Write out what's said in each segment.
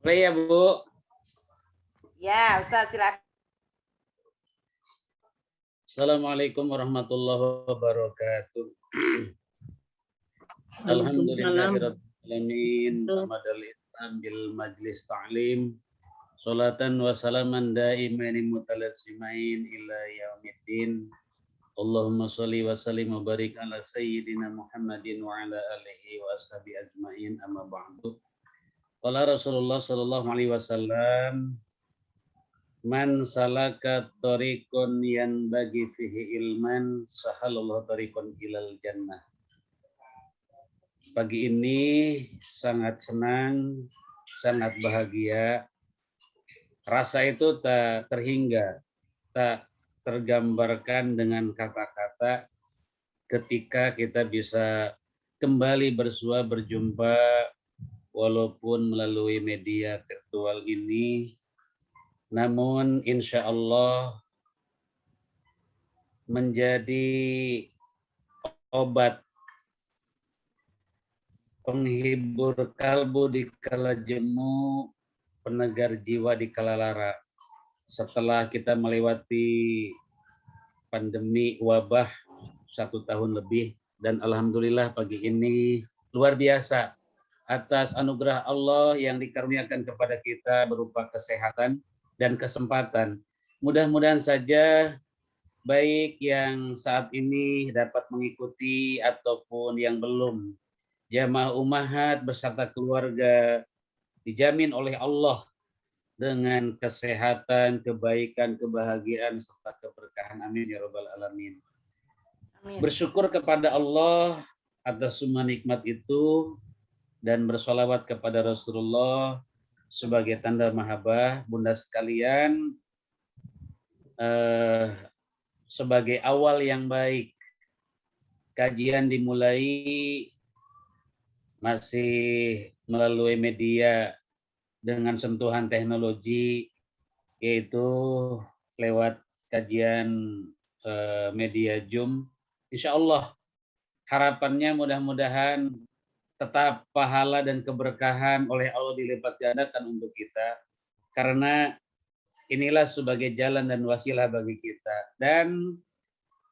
Play ya, Bu. Ya, Ustaz silakan. Assalamualaikum warahmatullahi wabarakatuh. Alhamdulillahirrahmanirrahim. Hamadal Islam bil majlis ta'lim. Salatan wa salaman da'imaini mutalassimain ila yaumiddin. Allahumma sholli wa sallim wa barik ala sayyidina Muhammadin wa ala alihi wa ashabi ajmain, amma ba'du. Qala Rasulullah sallallahu alaihi wasallam, man salaka tariqon yan bagi fihi ilman sahalallahu tariqon ilal jannah. Pagi ini sangat senang, sangat bahagia. Rasa itu tak terhingga, tak tergambarkan dengan kata-kata ketika kita bisa kembali bersua berjumpa walaupun melalui media virtual ini. Namun insya Allah menjadi obat penghibur kalbu di kala jemu, penegar jiwa di kala lara. Setelah kita melewati pandemi wabah 1 tahun lebih, dan alhamdulillah pagi ini luar biasa atas anugerah Allah yang dikaruniakan kepada kita berupa kesehatan dan kesempatan. Mudah-mudahan saja baik yang saat ini dapat mengikuti ataupun yang belum, jamaah ummahat beserta keluarga dijamin oleh Allah dengan kesehatan, kebaikan, kebahagiaan, serta keberkahan. Amin ya rabbal alamin. Amin. Bersyukur kepada Allah atas semua nikmat itu dan bersolawat kepada Rasulullah sebagai tanda mahabbah. Bunda sekalian, sebagai awal yang baik, kajian dimulai masih melalui media dengan sentuhan teknologi, yaitu lewat kajian media Zoom. Insya Allah harapannya mudah-mudahan tetap pahala dan keberkahan oleh Allah dilipat gandakan untuk kita, karena inilah sebagai jalan dan wasilah bagi kita, dan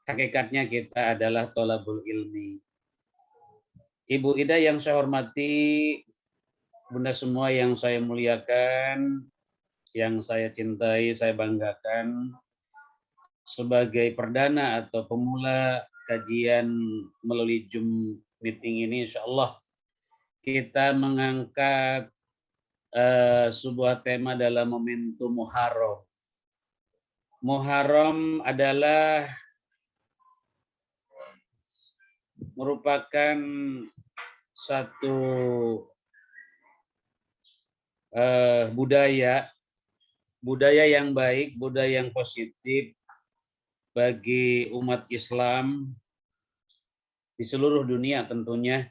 hakikatnya kita adalah thalabul ilmi. Ibu Ida yang saya hormati, Bunda semua yang saya muliakan, yang saya cintai, saya banggakan, sebagai perdana atau pemula kajian melalui Zoom meeting ini, insya Allah kita mengangkat sebuah tema dalam momentum Muharram. Muharram adalah merupakan satu budaya yang baik, budaya yang positif bagi umat Islam di seluruh dunia tentunya.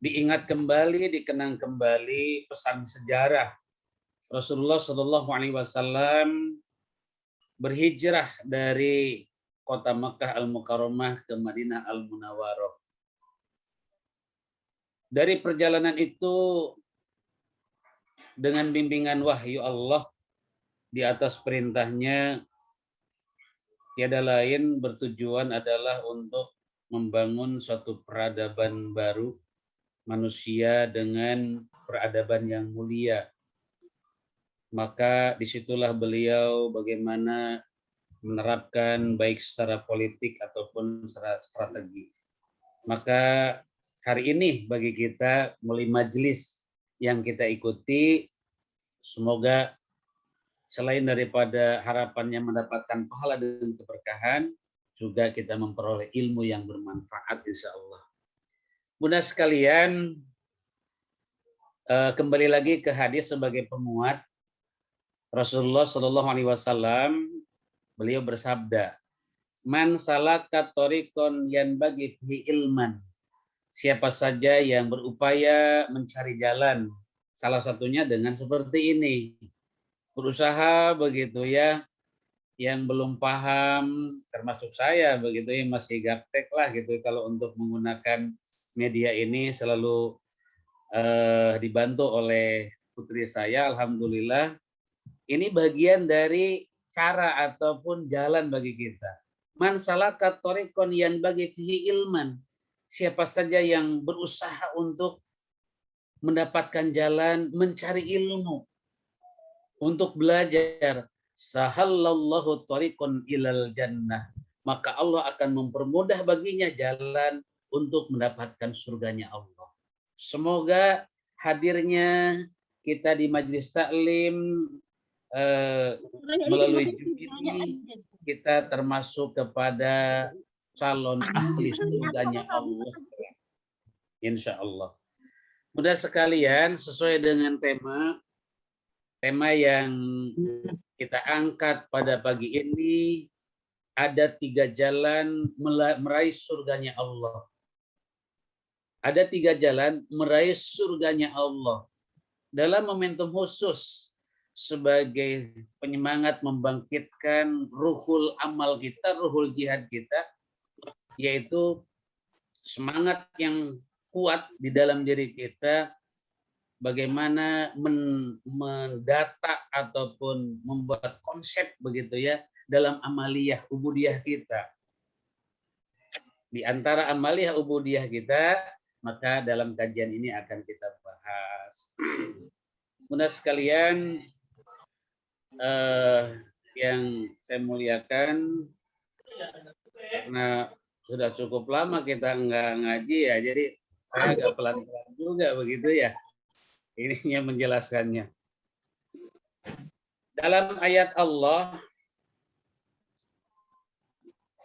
Diingat kembali, dikenang kembali pesan sejarah Rasulullah Shallallahu Alaihi Wasallam berhijrah dari kota Makkah Al-Mukarramah ke Madinah Al-Munawwarah. Dari perjalanan itu, dengan bimbingan wahyu Allah di atas perintahnya, tiada lain bertujuan adalah untuk membangun suatu peradaban baru, manusia dengan peradaban yang mulia. Maka disitulah beliau bagaimana menerapkan baik secara politik ataupun secara strategi. Maka hari ini bagi kita melalui majelis yang kita ikuti, semoga selain daripada harapannya mendapatkan pahala dan keberkahan, juga kita memperoleh ilmu yang bermanfaat insya Allah. Bunda sekalian, kembali lagi ke hadis sebagai penguat. Rasulullah Shallallahu Alaihi Wasallam, beliau bersabda, man salaka thariqon yan bagi fihi ilman. Siapa saja yang berupaya mencari jalan, salah satunya dengan seperti ini, berusaha begitu ya, yang belum paham, termasuk saya begitu ya, masih gaptek lah gitu kalau untuk menggunakan media ini, selalu dibantu oleh putri saya, alhamdulillah. Ini bagian dari cara ataupun jalan bagi kita. Man salaka thariqan yanbaghi fihi ilman. Siapa saja yang berusaha untuk mendapatkan jalan mencari ilmu, untuk belajar, sahallallahu thariqan ilal jannah. Maka Allah akan mempermudah baginya jalan untuk mendapatkan surganya Allah. Semoga hadirnya kita di majelis taklim melalui Zoom ini kita termasuk kepada calon ahli surganya Allah, insya Allah. Mudah sekalian, sesuai dengan tema yang kita angkat pada pagi ini, ada 3 jalan meraih surganya Allah. Ada 3 jalan meraih surganya Allah. Dalam momentum khusus sebagai penyemangat membangkitkan ruhul amal kita, ruhul jihad kita, yaitu semangat yang kuat di dalam diri kita, bagaimana mendata ataupun membuat konsep begitu ya dalam amaliyah ubudiyah kita. Di antara amaliyah ubudiyah kita, maka dalam kajian ini akan kita bahas. Mudah sekalian, yang saya muliakan, karena sudah cukup lama kita nggak ngaji ya, jadi saya agak pelan-pelan juga begitu ya ininya menjelaskannya. Dalam ayat Allah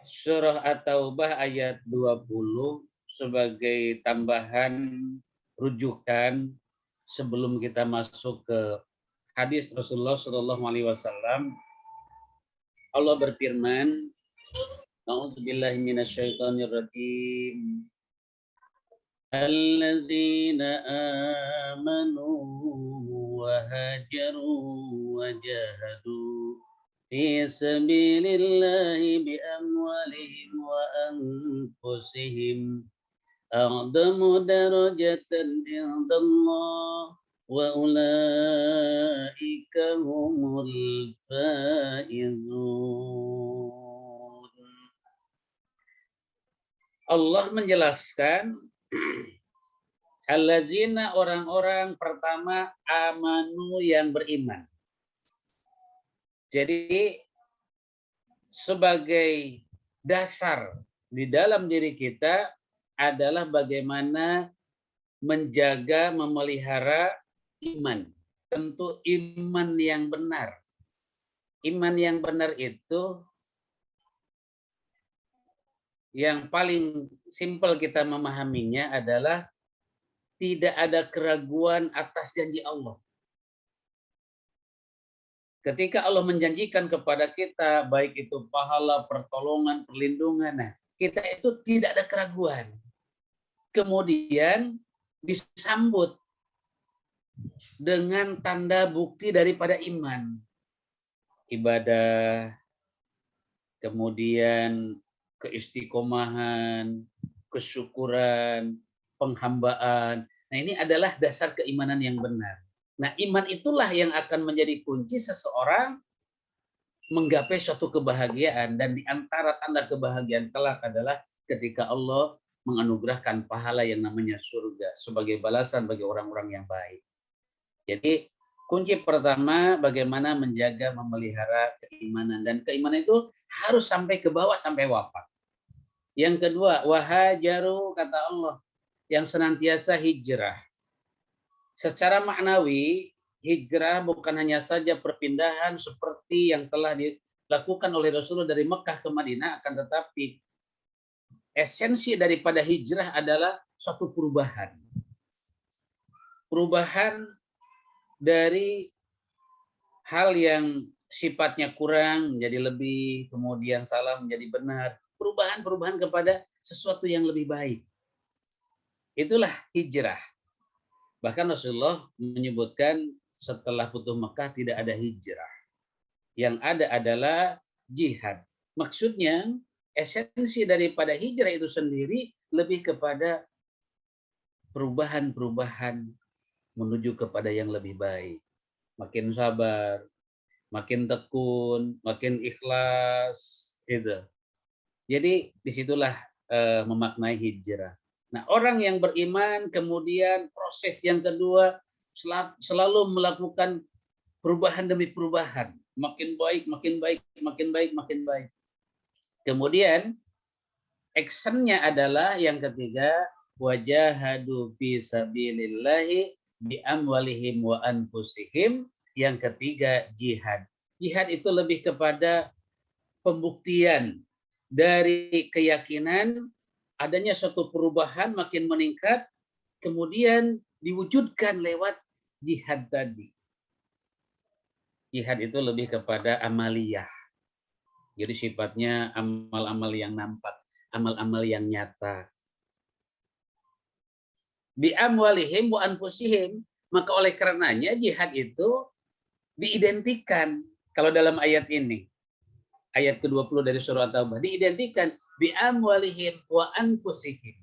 surah At-Taubah ayat 20 sebagai tambahan rujukan sebelum kita masuk ke hadis Rasulullah Shallallahu Alaihi Wasallam, Allah berfirman, A'udzubillahi minasyaitonirrajim. Alladzina amanu wa hajaru wa jahadu fi sabilillahi bi amwalihim wa anfusihim a'zamu darajatan indallah wa ulaika humul faizun. Allah menjelaskan allazina, orang-orang pertama, amanu, yang beriman. Jadi sebagai dasar di dalam diri kita adalah bagaimana menjaga, memelihara iman. Tentu iman yang benar. Iman yang benar itu yang paling simpel kita memahaminya adalah tidak ada keraguan atas janji Allah. Ketika Allah menjanjikan kepada kita, baik itu pahala, pertolongan, perlindungan, nah, kita itu tidak ada keraguan. Kemudian disambut dengan tanda bukti daripada iman. Ibadah, kemudian keistiqomahan, kesyukuran, penghambaan. Nah, ini adalah dasar keimanan yang benar. Nah, iman itulah yang akan menjadi kunci seseorang menggapai suatu kebahagiaan. Dan di antara tanda kebahagiaan kelak adalah ketika Allah menganugerahkan pahala yang namanya surga sebagai balasan bagi orang-orang yang baik. Jadi kunci pertama bagaimana menjaga, memelihara keimanan. Dan keimanan itu harus sampai ke bawah, sampai wafat. Yang kedua, wahajaru, kata Allah, yang senantiasa hijrah. Secara maknawi, hijrah bukan hanya saja perpindahan seperti yang telah dilakukan oleh Rasulullah dari Mekah ke Madinah, akan tetapi esensi daripada hijrah adalah suatu perubahan. Perubahan dari hal yang sifatnya kurang menjadi lebih, kemudian salah menjadi benar. Perubahan-perubahan kepada sesuatu yang lebih baik. Itulah hijrah. Bahkan Rasulullah menyebutkan setelah Futuh Mekah tidak ada hijrah. Yang ada adalah jihad. Maksudnya esensi daripada hijrah itu sendiri lebih kepada perubahan-perubahan menuju kepada yang lebih baik. Makin sabar, makin tekun, makin ikhlas, gitu. Jadi disitulah memaknai hijrah. Nah, orang yang beriman kemudian proses yang kedua selalu melakukan perubahan demi perubahan, makin baik, makin baik, makin baik, makin baik. Kemudian actionnya adalah yang ketiga, wajahadu fi sabilillahi bi amwalihim wa anfusihim. Yang ketiga, jihad. Jihad itu lebih kepada pembuktian dari keyakinan adanya suatu perubahan makin meningkat, kemudian diwujudkan lewat jihad tadi. Jihad itu lebih kepada amaliyah. Jadi sifatnya amal-amal yang nampak, amal-amal yang nyata. Bi amwalihim wa anfusihim, maka oleh karenanya jihad itu diidentikan kalau dalam ayat ini. Ayat ke-20 dari surah Taubah diidentikan bi amwalihim wa anfusihim,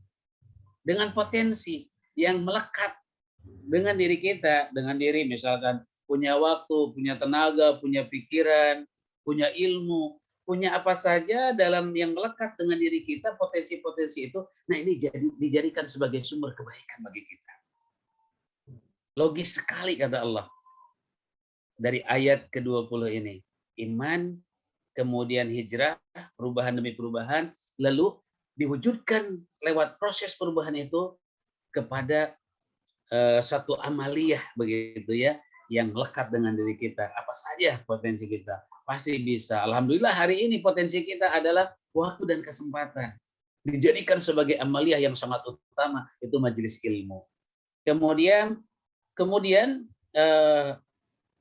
dengan potensi yang melekat dengan diri kita, dengan diri misalkan punya waktu, punya tenaga, punya pikiran, punya ilmu, punya apa saja dalam yang melekat dengan diri kita, potensi-potensi itu, nah ini dijadikan sebagai sumber kebaikan bagi kita. Logis sekali kata Allah dari ayat ke-20 ini. Iman, kemudian hijrah, perubahan demi perubahan, lalu diwujudkan lewat proses perubahan itu kepada satu amaliyah begitu ya, yang lekat dengan diri kita. Apa saja potensi kita pasti bisa. Alhamdulillah hari ini potensi kita adalah waktu dan kesempatan. Dijadikan sebagai amaliyah yang sangat utama, itu majelis ilmu. Kemudian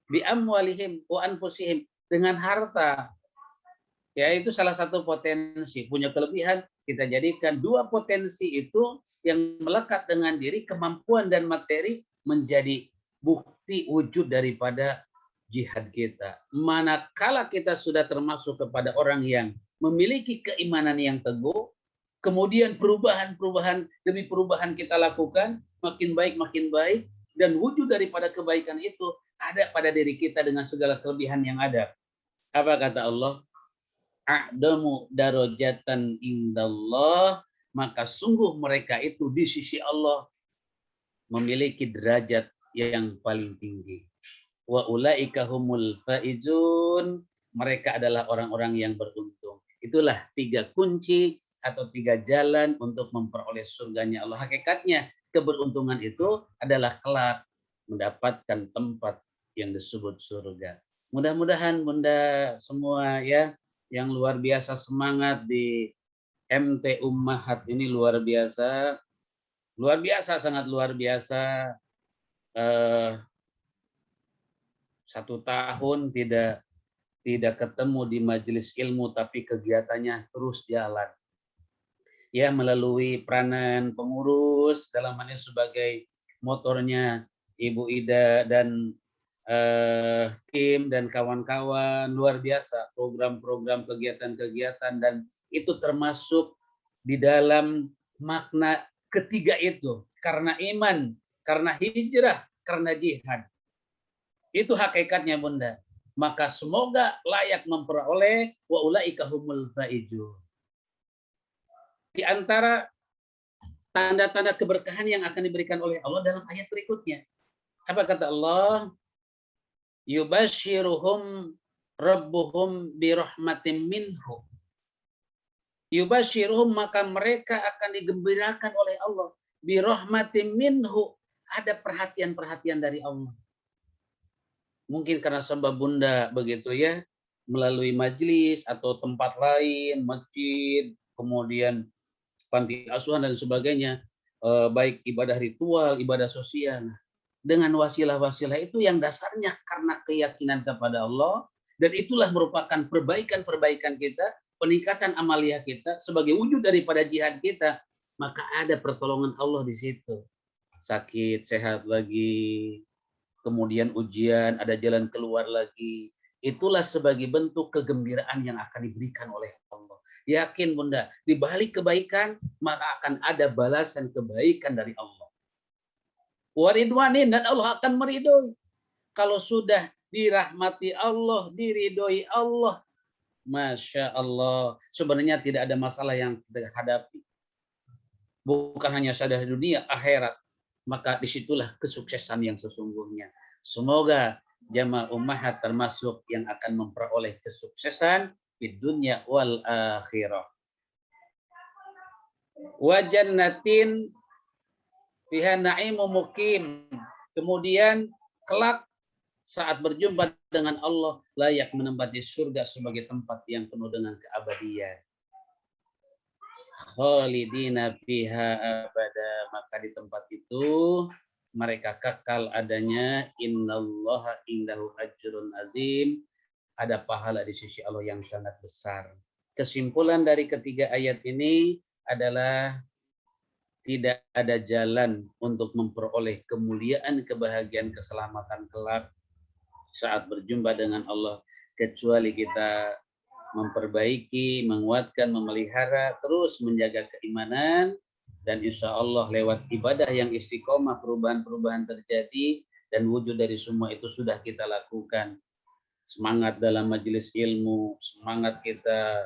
bi amwalihim wa anfusihim, dengan harta. Ya, itu salah satu potensi. Punya kelebihan, kita jadikan dua potensi itu yang melekat dengan diri, kemampuan dan materi, menjadi bukti wujud daripada jihad kita. Manakala kita sudah termasuk kepada orang yang memiliki keimanan yang teguh, kemudian perubahan-perubahan demi perubahan kita lakukan, makin baik, dan wujud daripada kebaikan itu ada pada diri kita dengan segala kelebihan yang ada. Apa kata Allah? A'damu darajatan indallah, maka sungguh mereka itu di sisi Allah memiliki derajat yang paling tinggi. Wa ulaika humul faizun, mereka adalah orang-orang yang beruntung. Itulah tiga kunci atau tiga jalan untuk memperoleh surganya Allah. Hakikatnya keberuntungan itu adalah kelak mendapatkan tempat yang disebut surga. Mudah-mudahan Bunda semua ya, yang luar biasa semangat di MT Ummahat ini luar biasa, sangat luar biasa. 1 tahun tidak ketemu di majelis ilmu, tapi kegiatannya terus jalan. Ya, melalui peranan pengurus dalam hal ini sebagai motornya Ibu Ida dan tim dan kawan-kawan, luar biasa program-program, kegiatan-kegiatan, dan itu termasuk di dalam makna ketiga itu, karena iman, karena hijrah, karena jihad. Itu hakikatnya Bunda. Maka semoga layak memperoleh wa ulaika humul faizun. Di antara tanda-tanda keberkahan yang akan diberikan oleh Allah dalam ayat berikutnya. Apa kata Allah? Yubashiruhum rabbuhum birahmatin minhu. Yubashiruhum, maka mereka akan digembirakan oleh Allah. Birahmatin minhu, ada perhatian-perhatian dari Allah. Mungkin karena sebab Bunda begitu ya, melalui majelis atau tempat lain, masjid, kemudian panti asuhan dan sebagainya, baik ibadah ritual, ibadah sosial, dengan wasilah-wasilah itu yang dasarnya karena keyakinan kepada Allah, dan itulah merupakan perbaikan-perbaikan kita, peningkatan amaliyah kita sebagai wujud daripada jihad kita, maka ada pertolongan Allah di situ. Sakit, sehat lagi, kemudian ujian, ada jalan keluar lagi. Itulah sebagai bentuk kegembiraan yang akan diberikan oleh Allah. Yakin Bunda, di balik kebaikan maka akan ada balasan kebaikan dari Allah. waridwanin, dan Allah akan meridhoi. Kalau sudah dirahmati Allah, diridhoi Allah, Masya Allah, sebenarnya tidak ada masalah yang kita hadapi. Bukan hanya saja dunia, akhirat. Maka disitulah kesuksesan yang sesungguhnya. Semoga jamaah ummahat termasuk yang akan memperoleh kesuksesan di dunia wal akhirah. Wa jannatin fiha na'imu muqim. Kemudian kelak saat berjumpa dengan Allah layak menempati surga sebagai tempat yang penuh dengan keabadian. Khalidina fiha abada, maka di tempat itu mereka kekal adanya. Innallaha indahu ajrun azim, ada pahala di sisi Allah yang sangat besar. Kesimpulan dari ketiga ayat ini adalah tidak ada jalan untuk memperoleh kemuliaan, kebahagiaan, keselamatan kelak saat berjumpa dengan Allah kecuali kita memperbaiki, menguatkan, memelihara, terus menjaga keimanan, dan insya Allah lewat ibadah yang istiqomah perubahan-perubahan terjadi dan wujud dari semua itu sudah kita lakukan. Semangat dalam majelis ilmu, semangat kita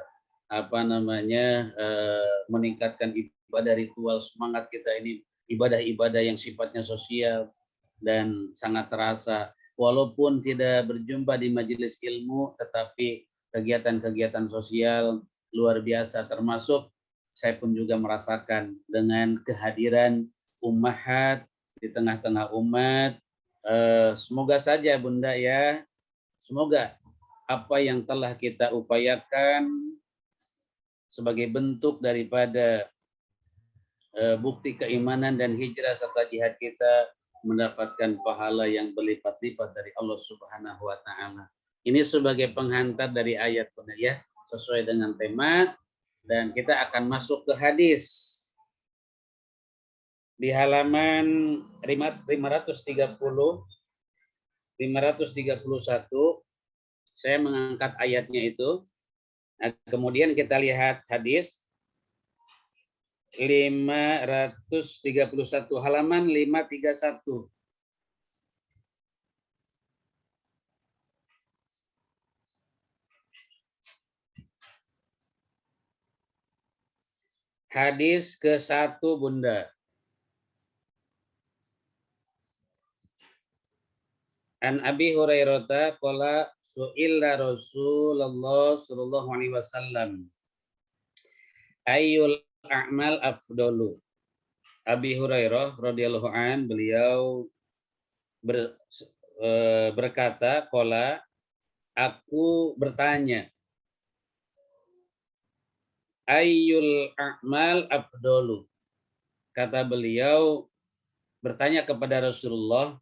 meningkatkan ibadah ritual, semangat kita ini ibadah-ibadah yang sifatnya sosial dan sangat terasa. Walaupun tidak berjumpa di majelis ilmu, tetapi kegiatan-kegiatan sosial luar biasa, termasuk saya pun juga merasakan dengan kehadiran ummahat di tengah-tengah umat. Semoga saja Bunda ya, semoga apa yang telah kita upayakan sebagai bentuk daripada bukti keimanan dan hijrah serta jihad kita mendapatkan pahala yang berlipat-lipat dari Allah Subhanahu wa taala. Ini sebagai penghantar dari ayat ya, sesuai dengan tema, dan kita akan masuk ke hadis di halaman 530 531. Saya mengangkat ayatnya itu. Nah, kemudian kita lihat hadis 531, halaman 531. Hadis ke-1 Bunda. An Abi Hurairah qala su'illa Rasulullah sallallahu alaihi wasallam ayyul a'mal afdalu. Abi Hurairah radhiyallahu an, beliau berkata, qala, aku bertanya, ayyul a'mal afdalu. Kata beliau bertanya kepada Rasulullah,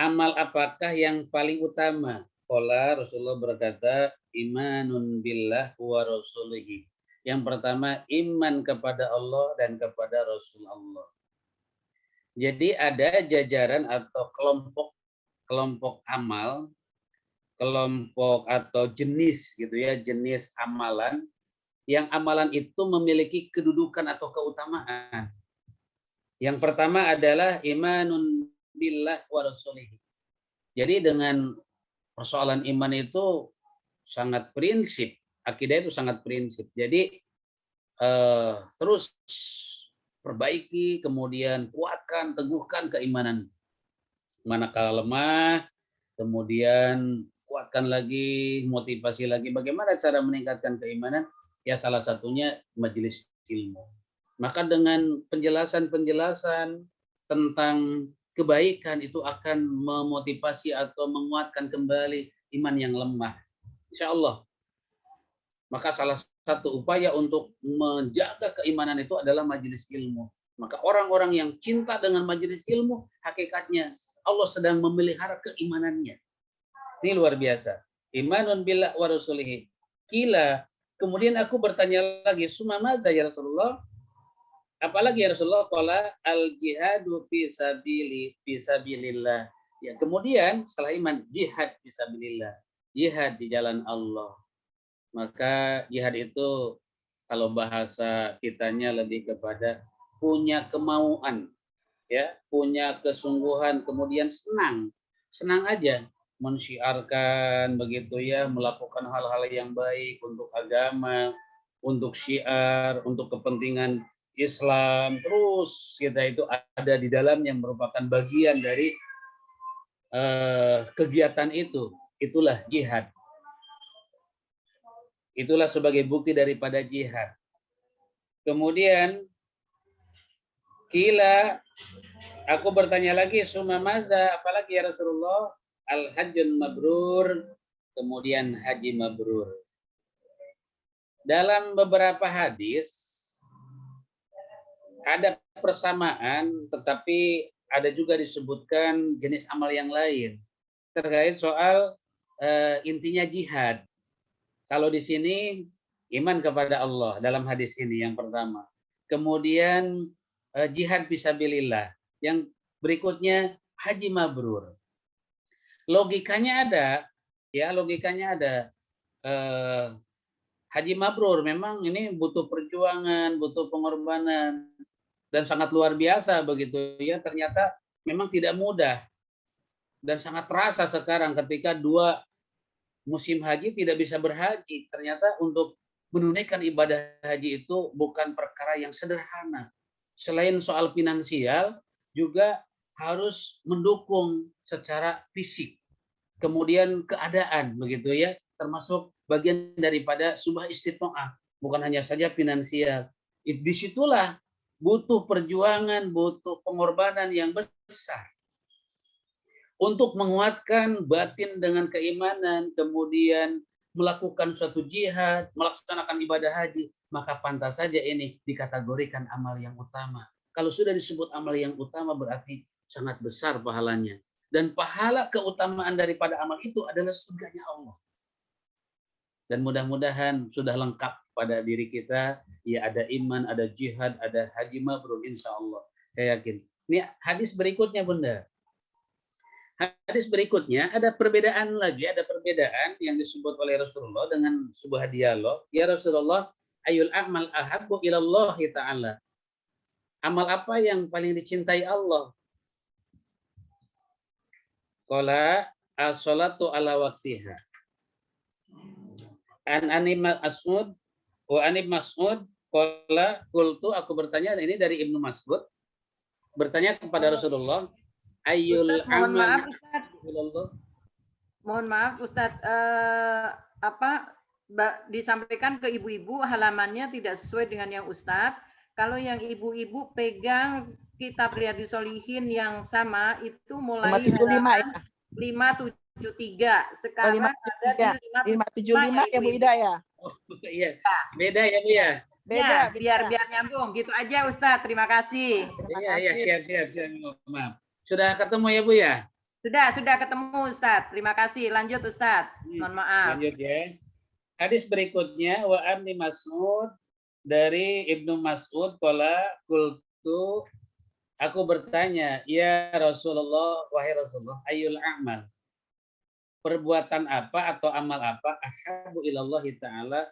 amal apakah yang paling utama? Qala, Rasulullah berkata, imanun billah wa rasulihi. Yang pertama, iman kepada Allah dan kepada Rasul Allah. Jadi ada jajaran atau kelompok amal, kelompok atau jenis gitu ya, jenis amalan, yang amalan itu memiliki kedudukan atau keutamaan. Yang pertama adalah imanun billah wa rasulihi. Jadi dengan persoalan iman itu sangat prinsip, akidah itu sangat prinsip. Jadi terus perbaiki, kemudian kuatkan, teguhkan keimanan. Manakala lemah, kemudian kuatkan lagi, motivasi lagi. Bagaimana cara meningkatkan keimanan? Ya salah satunya majelis ilmu. Maka dengan penjelasan-penjelasan tentang kebaikan itu akan memotivasi atau menguatkan kembali iman yang lemah. Insya Allah. Maka salah satu upaya untuk menjaga keimanan itu adalah majelis ilmu. Maka orang-orang yang cinta dengan majelis ilmu, hakikatnya Allah sedang memelihara keimanannya. Ini luar biasa. Imanun billah wa rasulihi. Kila, kemudian aku bertanya lagi, summa madza ya Rasulullah? Apalagi ya Rasulullah? Qala al jihadu fi sabilillah. Ya, kemudian setelah iman, jihad fi sabilillah. Jihad di jalan Allah. Maka jihad itu kalau bahasa kitanya lebih kepada punya kemauan. ya, punya kesungguhan, kemudian senang aja mensyiarkan begitu ya, melakukan hal-hal yang baik untuk agama, untuk syiar, untuk kepentingan Islam, terus kita itu ada di dalamnya merupakan bagian dari kegiatan itu. Itulah jihad. Itulah sebagai bukti daripada jihad. Kemudian kila, aku bertanya lagi, sumamaza, apalagi ya Rasulullah? Al-hajjun mabrur, kemudian haji mabrur. Dalam beberapa hadis ada persamaan, tetapi ada juga disebutkan jenis amal yang lain terkait soal intinya jihad. Kalau di sini iman kepada Allah dalam hadis ini yang pertama. Kemudian jihad fisabilillah. Yang berikutnya haji mabrur. Logikanya ada, ya logikanya ada. Haji mabrur memang ini butuh perjuangan, butuh pengorbanan dan sangat luar biasa begitu ya. Ternyata memang tidak mudah dan sangat terasa sekarang ketika dua musim haji tidak bisa berhaji. Ternyata untuk menunaikan ibadah haji itu bukan perkara yang sederhana. Selain soal finansial, juga harus mendukung secara fisik. Kemudian keadaan begitu ya, termasuk bagian daripada subah istitoah, bukan hanya saja finansial. Disitulah butuh perjuangan, butuh pengorbanan yang besar untuk menguatkan batin dengan keimanan, kemudian melakukan suatu jihad, melaksanakan ibadah haji, maka pantas saja ini dikategorikan amal yang utama. Kalau sudah disebut amal yang utama berarti sangat besar pahalanya. Dan pahala keutamaan daripada amal itu adalah surganya Allah. Dan mudah-mudahan sudah lengkap pada diri kita, ya ada iman, ada jihad, ada haji mabrur insya Allah. Saya yakin. Ini hadis berikutnya Bunda. Hadis berikutnya ada perbedaan lagi, ada perbedaan yang disebut oleh Rasulullah dengan sebuah dialog. Ya Rasulullah, ayul a'mal ahabbu ilallah ta'ala. Amal apa yang paling dicintai Allah? Qala as-salatu ala waqtiha. An Mas'ud wa Anib Mas'ud qala qultu, aku bertanya, ini dari Ibnu Mas'ud bertanya kepada Rasulullah, ayul Ustaz, mohon amal maaf Ustaz. Mohon maaf Ustaz, disampaikan ke ibu-ibu halamannya tidak sesuai dengan yang Ustaz. Kalau yang ibu-ibu pegang kitab Riyadhus Shalihin yang sama itu mulai 575 ya. 573. Sekarang ada di 575 ya Bu Ida ya. Oh, iya. Beda ya Bu ya. Beda, biar nyambung. Gitu aja Ustaz. Terima kasih. Iya, siap. Maaf. Sudah ketemu ya Bu ya? Sudah ketemu Ustaz. Terima kasih. Lanjut Ustaz. Mohon maaf. Lanjut ya. Hadis berikutnya wa Ibnu Mas'ud, dari Ibnu Mas'ud qala qultu, aku bertanya, ya Rasulullah, wahai Rasulullah, ayyul a'mal, perbuatan apa atau amal apa ahabbu ilallahi ta'ala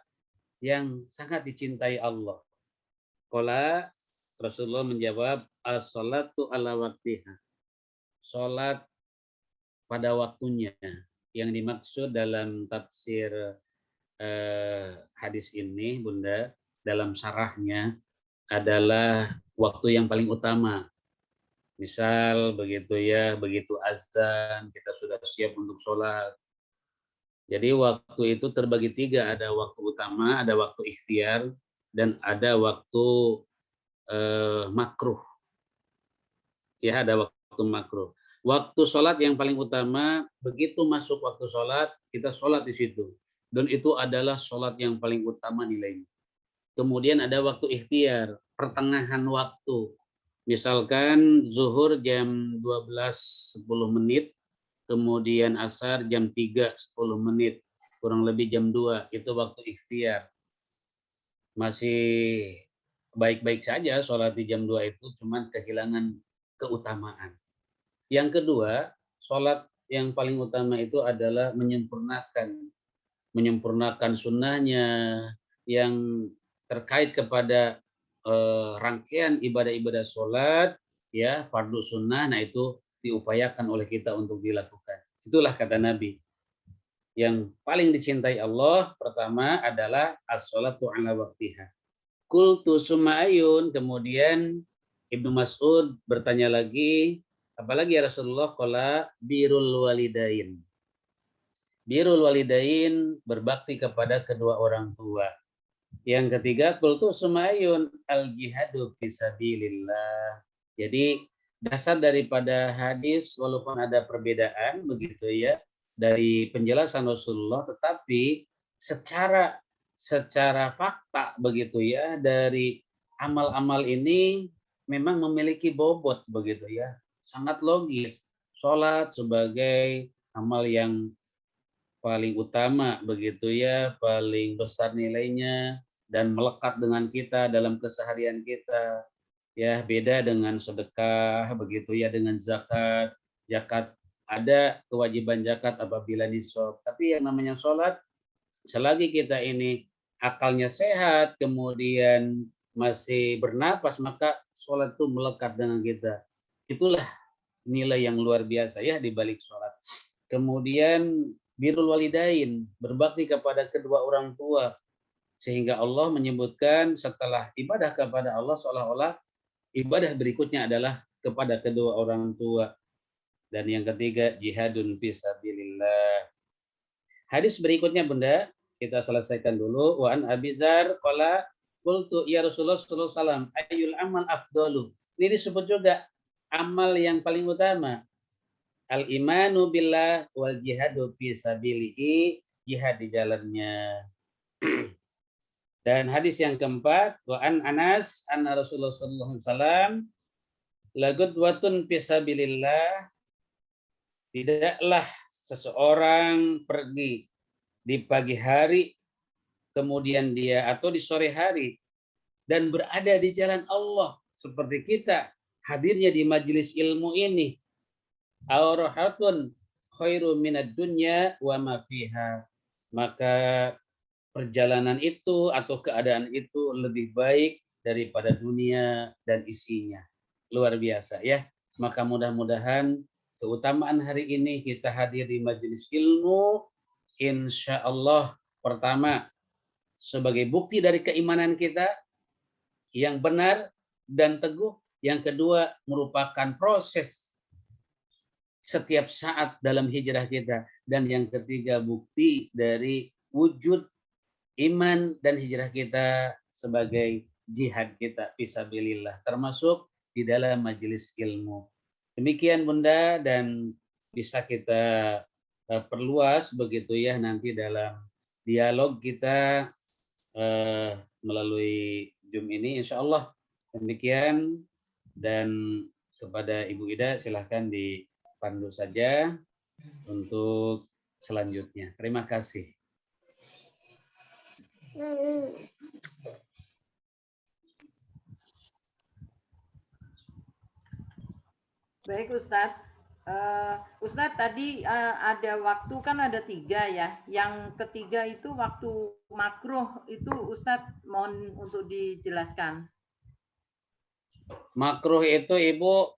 yang sangat dicintai Allah? Qala, Rasulullah menjawab, as-salatu ala waqtiha. Salat pada waktunya. Yang dimaksud dalam tafsir hadis ini Bunda, dalam syarahnya adalah waktu yang paling utama. Misal begitu ya, begitu azan kita sudah siap untuk sholat. Jadi waktu itu terbagi tiga, ada waktu utama, ada waktu ikhtiar, dan ada waktu makruh. Ya, ada waktu makruh. Waktu sholat yang paling utama, begitu masuk waktu sholat, kita sholat di situ. Dan itu adalah sholat yang paling utama nilainya. Kemudian ada waktu ikhtiar, pertengahan waktu. Misalkan zuhur jam 12.10, kemudian asar jam 3.10, kurang lebih jam 2, itu waktu ikhtiar. Masih baik-baik saja sholat di jam 2 itu, cuman kehilangan keutamaan. Yang kedua, sholat yang paling utama itu adalah menyempurnakan sunnahnya yang terkait kepada rangkaian ibadah-ibadah sholat, ya fardu sunnah, nah itu diupayakan oleh kita untuk dilakukan. Itulah kata Nabi. Yang paling dicintai Allah pertama adalah as-sholatu ala waktiha. Qultu summa ayun, kemudian Ibnu Mas'ud bertanya lagi, apalagi ya Rasulullah? Qala birrul walidain. Birrul walidain, berbakti kepada kedua orang tua. Yang ketiga, qultu summa ayun, al jihadu fisabilillah. Jadi dasar daripada hadis walaupun ada perbedaan begitu ya dari penjelasan Rasulullah, tetapi secara fakta begitu ya dari amal-amal ini memang memiliki bobot begitu ya, sangat logis. Sholat sebagai amal yang paling utama begitu ya, paling besar nilainya dan melekat dengan kita dalam keseharian kita. Ya, beda dengan sedekah begitu ya, dengan zakat. Zakat ada kewajiban zakat apabila nisab, tapi yang namanya sholat, selagi kita ini akalnya sehat, kemudian masih bernapas, maka sholat itu melekat dengan kita. Itulah nilai yang luar biasa ya di balik sholat. Kemudian birrul walidain, berbakti kepada kedua orang tua, sehingga Allah menyebutkan setelah ibadah kepada Allah seolah-olah ibadah berikutnya adalah kepada kedua orang tua. Dan yang ketiga, jihadun fisabilillah. Hadis berikutnya Bunda, kita selesaikan dulu. Wa an Abi Dzar qala qultu ya Rasulullah sallallahu alaihi wasallam ayyul amal afdalu. Ini disebut juga amal yang paling utama. Al imanu billah wal jihadu fisabilihi, jihad di jalannya. Dan hadis yang keempat, wa an Anas anna Rasulullah sallallahu alaihi wasallam lagudwatun fisabilillah, tidaklah seseorang pergi di pagi hari kemudian dia atau di sore hari dan berada di jalan Allah seperti kita hadirnya di majelis ilmu ini, aurahatun khairu minad dunya wa ma fiha, maka perjalanan itu atau keadaan itu lebih baik daripada dunia dan isinya. Luar biasa ya. Maka mudah-mudahan keutamaan hari ini kita hadir di majelis ilmu, insya Allah pertama sebagai bukti dari keimanan kita yang benar dan teguh. Yang kedua merupakan proses setiap saat dalam hijrah kita. Dan yang ketiga bukti dari wujud iman dan hijrah kita sebagai jihad kita fisabilillah, termasuk di dalam majelis ilmu. Demikian Bunda, dan bisa kita perluas begitu ya nanti dalam dialog kita melalui Zoom ini insya Allah. Demikian, dan kepada Ibu Ida silahkan dipandu saja untuk selanjutnya. Terima kasih. Baik Ustadz. Ustadz tadi ada waktu kan ada 3 ya. Yang ketiga itu waktu makruh itu Ustadz mohon untuk dijelaskan. Makruh itu Ibu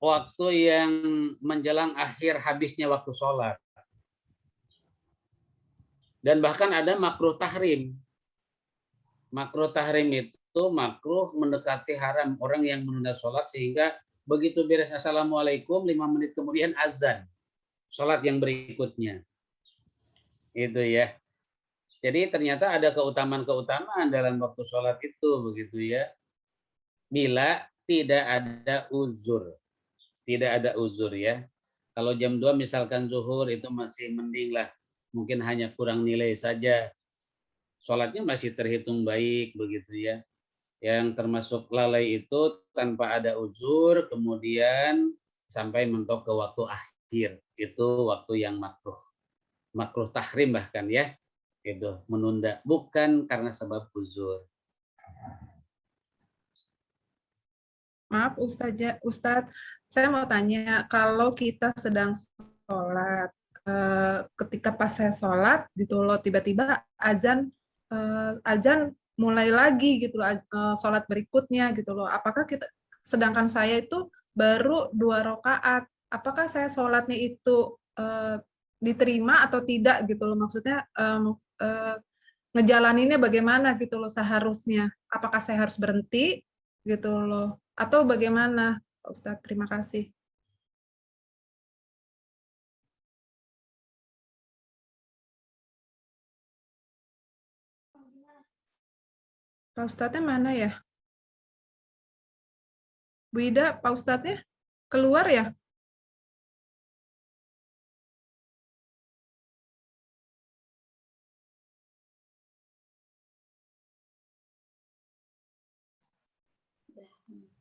waktu yang menjelang akhir habisnya waktu sholat. Dan bahkan ada makruh tahrim. Makruh tahrim itu makruh mendekati haram, orang yang menunda sholat sehingga begitu beres assalamualaikum 5 menit kemudian azan sholat yang berikutnya. Itu ya. Jadi ternyata ada keutamaan-keutamaan dalam waktu sholat itu begitu ya. Bila tidak ada uzur. Tidak ada uzur ya. Kalau jam 2 misalkan zuhur itu masih mending lah. Mungkin hanya kurang nilai saja. Sholatnya masih terhitung baik begitu ya. Yang termasuk lalai itu tanpa ada uzur, kemudian sampai mentok ke waktu akhir. Itu waktu yang makruh. Makruh tahrim bahkan ya. Itu menunda. Bukan karena sebab uzur. Maaf Ustadz, saya mau tanya, kalau kita sedang sholat, ketika pas saya sholat gitu loh, tiba-tiba azan mulai lagi gitu loh, sholat berikutnya gitu loh. Apakah sedangkan saya itu baru 2 rakaat. Apakah saya sholatnya itu diterima atau tidak gitu loh? Maksudnya ngejalaninnya bagaimana gitu loh seharusnya? Apakah saya harus berhenti gitu loh? Atau bagaimana, Pak Ustadz? Terima kasih. Pak Ustadznya mana ya? Bu Ida, Pak Ustadznya keluar ya?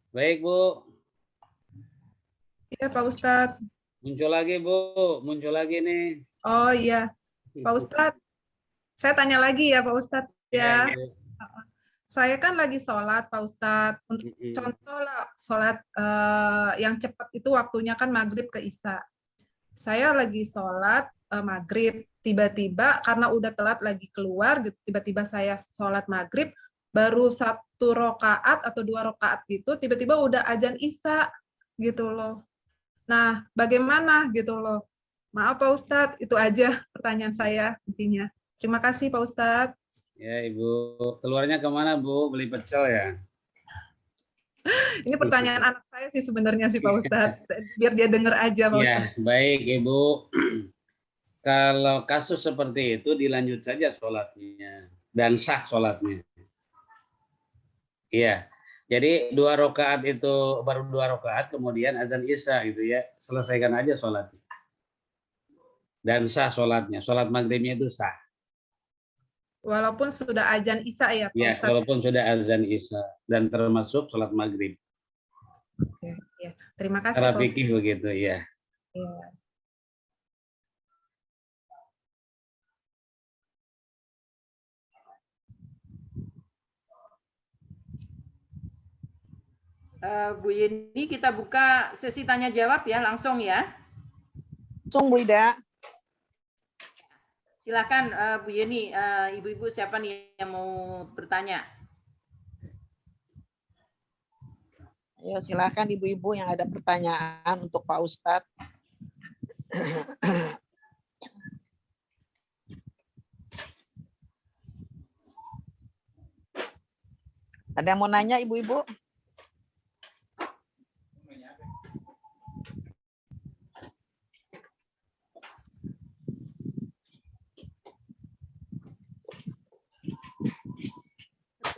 Baik, Bu. Iya, Pak Ustadz. Muncul lagi, Bu. Muncul lagi nih. Oh iya, Pak Ustadz. Saya tanya lagi ya, Pak Ustadz ya. Bu. Saya kan lagi sholat, Pak Ustadz. Untuk contoh lah, sholat yang cepat itu waktunya kan maghrib ke isya. Saya lagi sholat maghrib, tiba-tiba karena udah telat lagi keluar, gitu, tiba-tiba saya sholat maghrib, baru 1 rakaat atau 2 rakaat gitu, tiba-tiba udah azan isya gitu loh. Nah, bagaimana gitu loh? Maaf Pak Ustadz, itu aja pertanyaan saya intinya. Terima kasih Pak Ustadz. Ya, Ibu. Keluarnya kemana, Bu? Beli pecel ya? Ini pertanyaan anak saya sih sebenarnya sih Pak Ustadz. Biar dia dengar aja Pak Ustadz. Ya, baik Ibu. Kalau kasus seperti itu dilanjut saja sholatnya dan sah sholatnya. Iya. Jadi 2 rakaat itu baru 2 rakaat kemudian azan isya gitu ya. Selesaikan aja sholatnya. Dan sah sholatnya. Sholat maghribnya itu sah. Walaupun sudah azan isya ya Pak Ya, Ustadz. walaupun sudah azan isya dan termasuk sholat maghrib. Ya, terima kasih Cara Pak Ustadz. fikih begitu ya. Ya. Bu Yeni, kita buka sesi tanya jawab ya, langsung ya. Langsung Bu Ida. Silakan Bu Yeni, ibu-ibu siapa nih yang mau bertanya? Ayo silakan ibu-ibu yang ada pertanyaan untuk Pak Ustadz. Ada yang mau nanya ibu-ibu?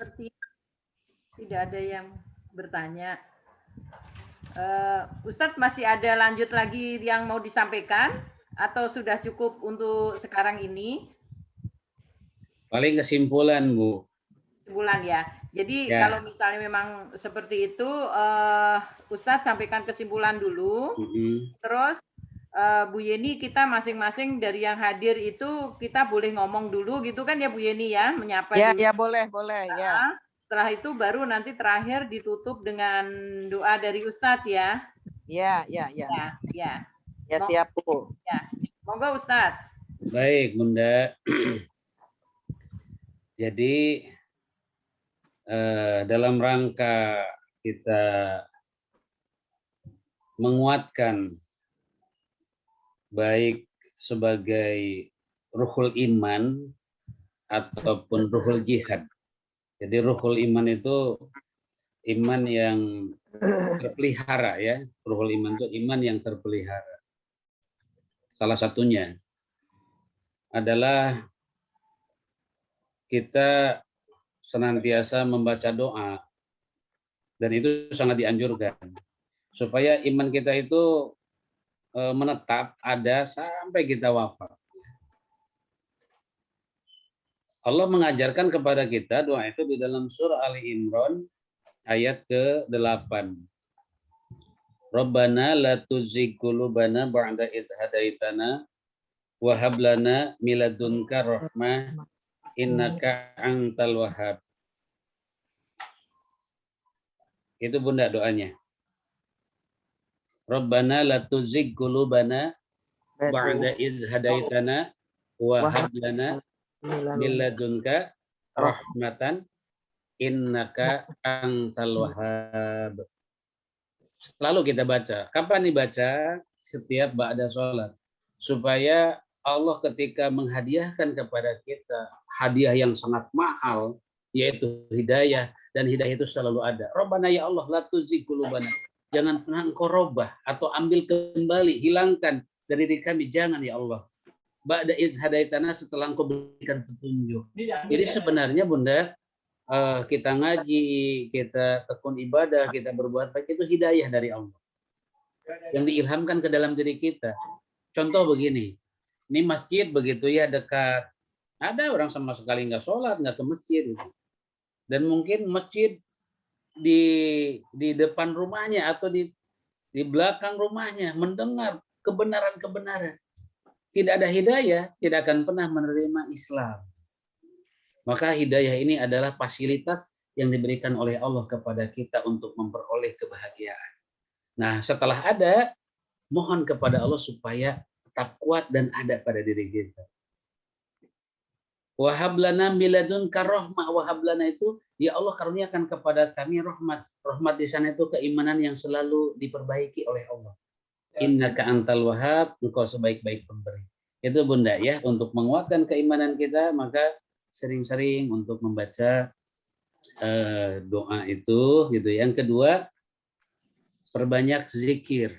Seperti tidak ada yang bertanya. Ustadz masih ada lanjut lagi yang mau disampaikan atau sudah cukup untuk sekarang ini? Paling kesimpulan, Bu. Kesimpulan ya. Jadi Ya. kalau misalnya memang seperti itu, Ustadz sampaikan kesimpulan dulu. Terus Bu Yeni, kita masing-masing dari yang hadir itu kita boleh ngomong dulu gitu kan ya Bu Yeni ya, menyapa Ya, dulu. ya boleh ya. Setelah itu baru nanti terakhir ditutup dengan doa dari Ustadz ya. Ya. Ya. Ya siap Bu. Ya. Monggo Ustadz. Baik, Bunda. Jadi dalam rangka kita menguatkan baik sebagai ruhul iman ataupun ruhul jihad. Jadi ruhul iman itu iman yang terpelihara ya. Ruhul iman itu iman yang terpelihara. Salah satunya adalah kita senantiasa membaca doa. Dan itu sangat dianjurkan. Supaya iman kita itu menetap ada sampai kita wafat. Allah mengajarkan kepada kita doa itu di dalam surah Ali Imran ayat ke-8. Rabbana la tuzigh qulubana ba'da idh hadaitana wa hab lana min ladunka rahmah innaka antal wahhab. Itu Bunda doanya. Rabbana la tuzigh qulubana ba'da idh hadaitana wa hab lana min ladunka rahmatan innaka antal wahhab. selalu kita baca. Kapan dibaca? Setiap ba'da sholat. Supaya Allah ketika menghadiahkan kepada kita hadiah yang sangat mahal, yaitu hidayah, dan hidayah itu selalu ada. Rabbana ya Allah, la tuzigh qulubana. Jangan pernah engkau robah atau ambil kembali, hilangkan dari diri kami, jangan ya Allah. Ba'da iz hadaitana, setelah engkau berikan petunjuk. Jadi sebenarnya Bunda, kita ngaji, kita tekun ibadah, kita berbuat baik, itu hidayah dari Allah yang diilhamkan ke dalam diri kita. Contoh begini, ini masjid begitu ya dekat, ada orang sama sekali nggak sholat, nggak ke masjid, dan mungkin masjid di depan rumahnya atau di belakang rumahnya mendengar kebenaran-kebenaran, tidak ada hidayah, tidak akan pernah menerima Islam. Maka hidayah ini adalah fasilitas yang diberikan oleh Allah kepada kita untuk memperoleh kebahagiaan. Nah, setelah ada, mohon kepada Allah supaya tetap kuat dan ada pada diri kita. Wahablana miladunka rahmah, wahablana itu ya Allah karuniakan kepada kami rahmat. Rahmat di sana itu keimanan yang selalu diperbaiki oleh Allah. Innaka antal wahhab, engkau sebaik-baik pemberi. Itu Bunda ya, untuk menguatkan keimanan kita, maka sering-sering untuk membaca doa itu gitu. Yang kedua, perbanyak zikir.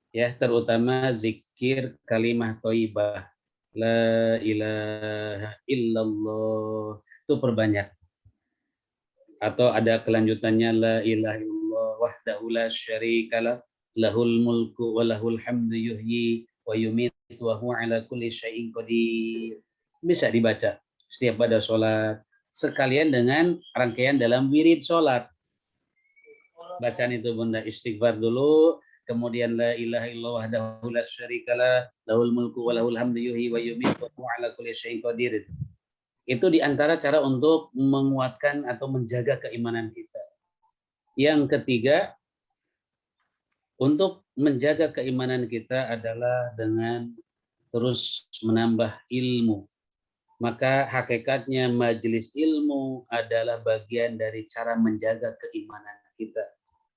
Ya, terutama zikir kalimah thayyibah. La ilaha illallah, itu perbanyak. Atau ada kelanjutannya la ilaha illallah wahdahu la syarikalah lahul mulku wa lahul hamdu yuhyi wa yumiitu wa huwa ala kulli syai'in qadir. Bisa dibaca setiap pada sholat, sekalian dengan rangkaian dalam wirid sholat. Bacaan itu Bunda, istighfar dulu, kemudian la ilaha illallah wahdahu la syarikalah lahul mulku wa lahul hamdu yuhyi wa yumiitu wa huwa ala kulli syai'in qadir. Itu diantara cara untuk menguatkan atau menjaga keimanan kita. Yang ketiga, untuk menjaga keimanan kita adalah dengan terus menambah ilmu. Maka hakikatnya majelis ilmu adalah bagian dari cara menjaga keimanan kita.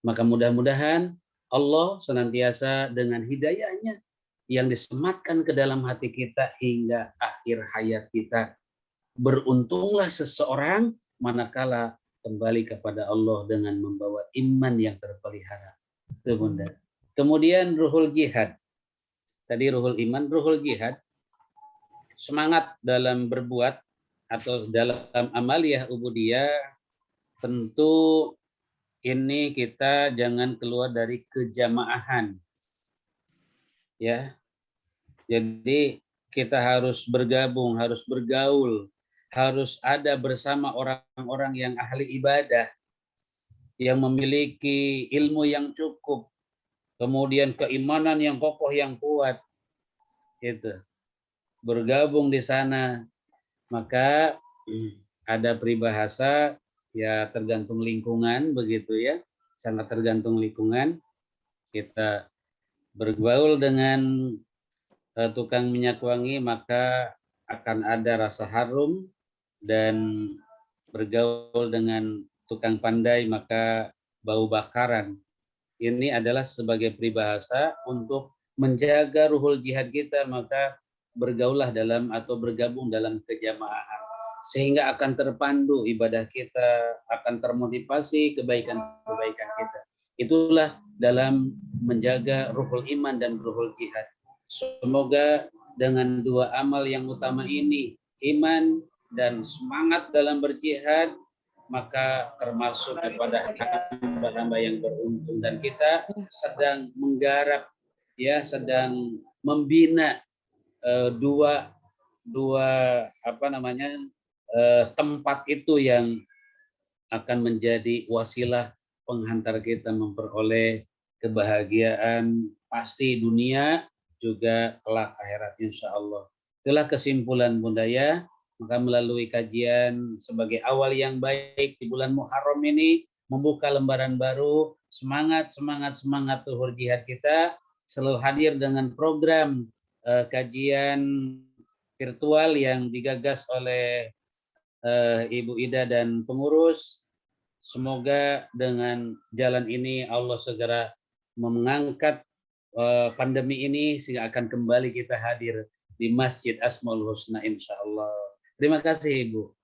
Maka mudah-mudahan Allah senantiasa dengan hidayahnya yang disematkan ke dalam hati kita hingga akhir hayat kita. Beruntunglah seseorang manakala kembali kepada Allah dengan membawa iman yang terpelihara. Itu Bunda. Kemudian ruhul jihad. Tadi ruhul iman, ruhul jihad. Semangat dalam berbuat atau dalam amaliyah ubudiyah, tentu ini kita jangan keluar dari kejamaahan. Ya. Jadi kita harus bergabung, harus bergaul, harus ada bersama orang-orang yang ahli ibadah, yang memiliki ilmu yang cukup, kemudian keimanan yang kokoh, yang kuat. Gitu. Bergabung di sana. Maka ada peribahasa, ya tergantung lingkungan begitu ya, sangat tergantung lingkungan. Kita bergaul dengan tukang minyak wangi, maka akan ada rasa harum, dan bergaul dengan tukang pandai maka bau bakaran. Ini adalah sebagai peribahasa untuk menjaga ruhul jihad kita, maka bergaullah dalam atau bergabung dalam kejamaahan, sehingga akan terpandu ibadah kita, akan termotivasi kebaikan-kebaikan kita. Itulah dalam menjaga ruhul iman dan ruhul jihad. Semoga dengan dua amal yang utama ini, iman dan semangat dalam berjihad, maka termasuk kepada hamba-hamba yang beruntung, dan kita sedang menggarap, ya, sedang membina dua tempat itu yang akan menjadi wasilah penghantar kita memperoleh kebahagiaan pasti dunia juga kelak akhirat insya Allah. Itulah kesimpulan Bunda ya. Maka melalui kajian sebagai awal yang baik di bulan Muharram ini, membuka lembaran baru, semangat tuhur jihad kita, selalu hadir dengan program kajian virtual yang digagas oleh Ibu Ida dan pengurus. Semoga dengan jalan ini Allah segera mengangkat pandemi ini sehingga akan kembali kita hadir di Masjid Asmaul Husna insya Allah. Terima kasih Ibu.